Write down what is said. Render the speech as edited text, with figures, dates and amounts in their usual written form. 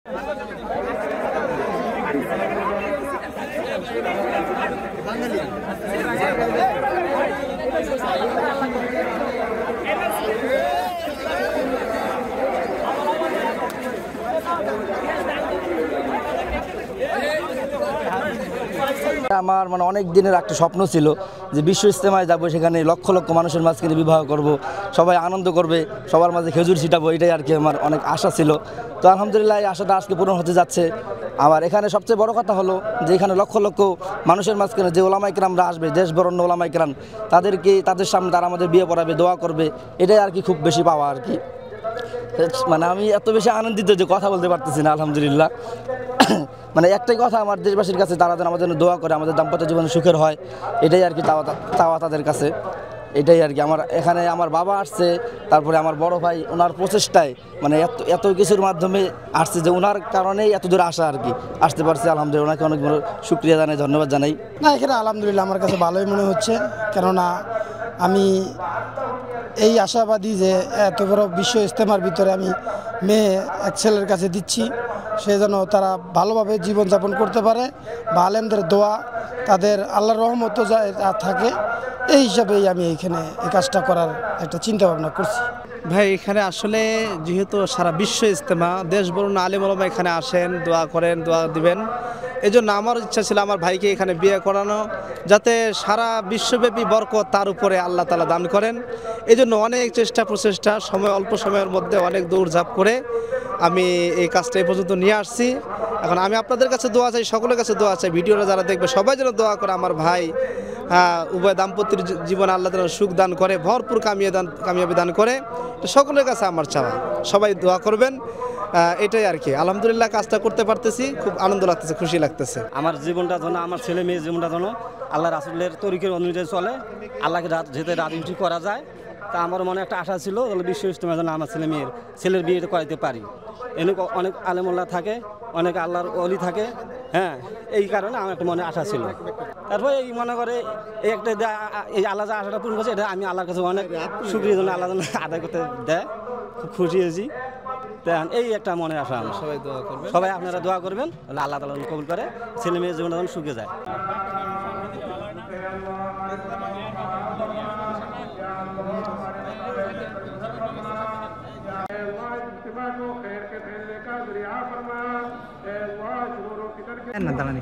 আমার মানে অনেক দিনের একটা স্বপ্ন ছিল যে বিশ্ব ইজতেমায় যাবো, সেখানে লক্ষ লক্ষ মানুষের মাঝখানে বিবাহ করব, সবাই আনন্দ করবে, সবার মাঝে খেজুর ছিটাবো, এটাই আর কি আমার অনেক আশা ছিল। তো আলহামদুলিল্লাহ এই আশাটা আজকে পূরণ হতে যাচ্ছে। আমার এখানে সবচেয়ে বড় কথা হলো যে এখানে লক্ষ লক্ষ মানুষের মাঝখানে যে ওলামায়ে কেরামরা আসবে, দেশ বরেণ্য ওলামায়ে কেরাম, তাদের সামনে তারা আমাদের বিয়ে পড়াবে, দোয়া করবে, এটাই আর কি খুব বেশি পাওয়া আর কি। মানে আমি এত বেশি আনন্দিত যে কথা বলতে পারতেছি না আলহামদুলিল্লাহ। মানে একটাই কথা আমার দেশবাসীর কাছে, তারা যেন আমাদের জন্য দোয়া করে, আমাদের দাম্পত্য জীবন সুখের হয়, এটাই আর কি চাওয়া তাদের কাছে, এটাই আর কি। আমার এখানে আমার বাবা আসছে, তারপরে আমার বড় ভাই, ওনার প্রচেষ্টায় মানে এত কিছুর মাধ্যমে আসছে যে ওনার কারণেই এত দূর আসা আর কি, আসতে পারছে আলহামদুলিল্লাহ। ওনাকে অনেক বড় শুকরিয়া জানাই, ধন্যবাদ জানাই। না, এখানে আলহামদুলিল্লাহ আমার কাছে ভালোই মনে হচ্ছে, কেননা আমি এই আশাবাদী যে এত বড় বিশ্ব ইজতেমার ভিতরে আমি মেয়ে এক ছেলের কাছে দিচ্ছি, সে যেন তারা ভালোভাবে জীবনযাপন করতে পারে, বা আলেমদের দোয়া, তাদের আল্লাহর রহমত থাকে, এই হিসাবেই আমি এইখানে এই কাজটা করার একটা চিন্তা ভাবনা করছি। ভাই এখানে আসলে যেহেতু সারা বিশ্ব ইজতেমা, দেশ বরুণ আলেম ওলামা এখানে আসেন, দোয়া করেন, দোয়া দিবেন, এই জন্য আমার ইচ্ছা ছিল আমার ভাইকে এখানে বিয়ে করানো, যাতে সারা বিশ্বব্যাপী বরকত তার উপরে আল্লাহ তাআলা দান করেন। এই জন্য অনেক চেষ্টা প্রচেষ্টা, অল্প সময়ের মধ্যে অনেক দৌড়ঝাঁপ করে আমি এই কাজটা এই পর্যন্ত নিয়ে আসছি। এখন আমি আপনাদের কাছে দোয়া চাই, সকলের কাছে দোয়া চাই, ভিডিওটা যারা দেখবে সবাই যেন দোয়া করে আমার ভাই উভয় দাম্পত্যের জীবনে আল্লাহ যেন সুখ দান করে, ভরপুর কামিয়াবি দান করে, সকলের কাছে আমার চাওয়া, সবাই দোয়া করবেন, এটাই আর কি। আলহামদুলিল্লাহ কাজটা করতে পারতেছি, খুব আনন্দ লাগতেছে, খুশি লাগতেছে। আমার জীবনটা যেন, আমার ছেলে মেয়ের জীবনটা যেন আল্লাহ রাসূলের তরিকের অনুযায়ী চলে, আল্লাহকে যেতে রাজি করা যায়, তা আমার মনে একটা আশা ছিল বিশ্ব ইজতেমার জন্য আমার ছেলের বিয়ে করাইতে পারি। অনেক আলেমুল্লাহ থাকে, অনেক আল্লাহর ওলি থাকে, হ্যাঁ, এই কারণে আমার একটা মনে আশা ছিল। তারপরে এই মনে করে এই একটা এই আল্লাহ যা আশাটা পূরণ করছে, এটা আমি আল্লাহর কাছে অনেক শুকরিয়া জন্য আল্লাহ যেন আদায় করতে দেয়, খুব খুশি হয়েছি। এই একটা মনে আশা আমার। সবাই আপনারা দোয়া করবেন, আল্লাহ তাআলা কবুল করে, ছেলে মেয়ের জীবনটা যেন সুখে যায়। না দাঁড়ানি